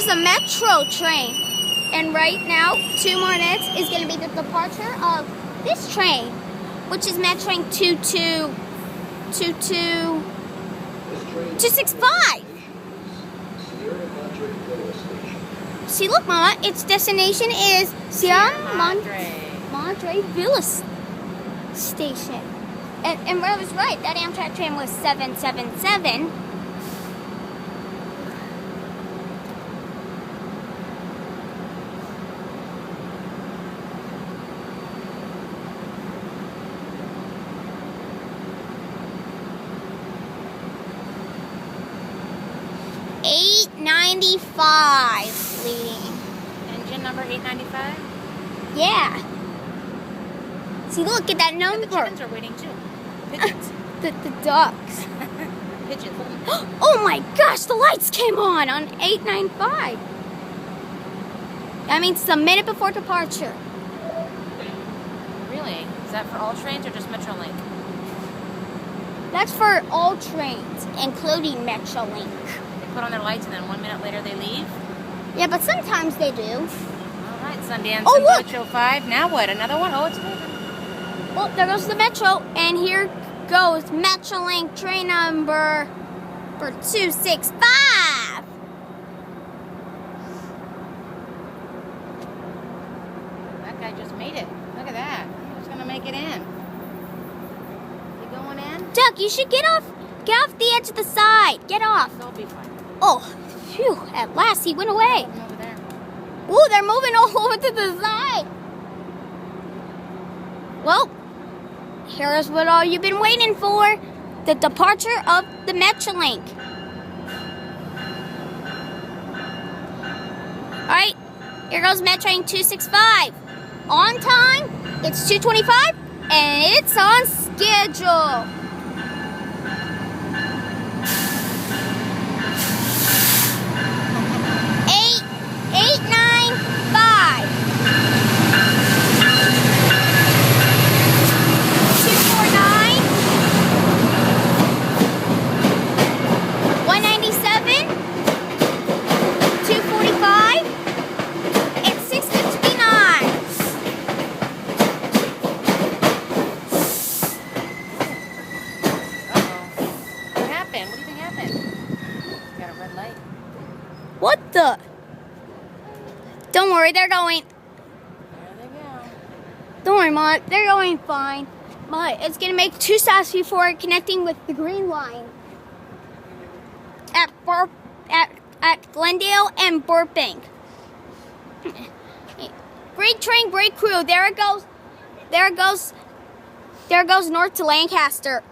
Here's a metro train. And right now, 2 more minutes is going to be the departure of this train, which is Metrolink 265. See, look, Mama, its destination is Sierra Madre Villa Station. And I was right, that Amtrak train was 777. $8.95 leading. Engine number 895? Yeah. See, look at that number. And the chickens are waiting too. Pigeons. The ducks. Pigeons. Oh my gosh, the lights came on 895. That means it's a minute before departure. Really? Is that for all trains or just Metrolink? That's for all trains, including Metrolink. They put on their lights and then 1 minute later they leave? Yeah, but sometimes they do. All right, Sundance Oh, and look. Metro 5. Now what? Another one? Oh, it's moving. Well, there goes the Metro, and here goes Metrolink train number 265. That guy just made it. Look at that. He's going to make it in. You going in? Duck, you should get off the edge of the side. Get off. They'll be fine. Oh, phew, at last he went away. Come over there. Ooh, they're moving all over to the side. Well, here's what all you've been waiting for. The departure of the Metrolink. Alright, here goes Metrolink 265. On time, it's 2:25, and it's on schedule. $8.95. 249. 197. 245. It's 659. Uh-oh. What happened? What do you think happened? Got a red light. What the? Don't worry, they're going. There they go. Don't worry, Mom. They're going fine. But it's going to make 2 stops before connecting with the green line. At Glendale and Burbank. Great train, great crew. There it goes. There it goes. There it goes north to Lancaster.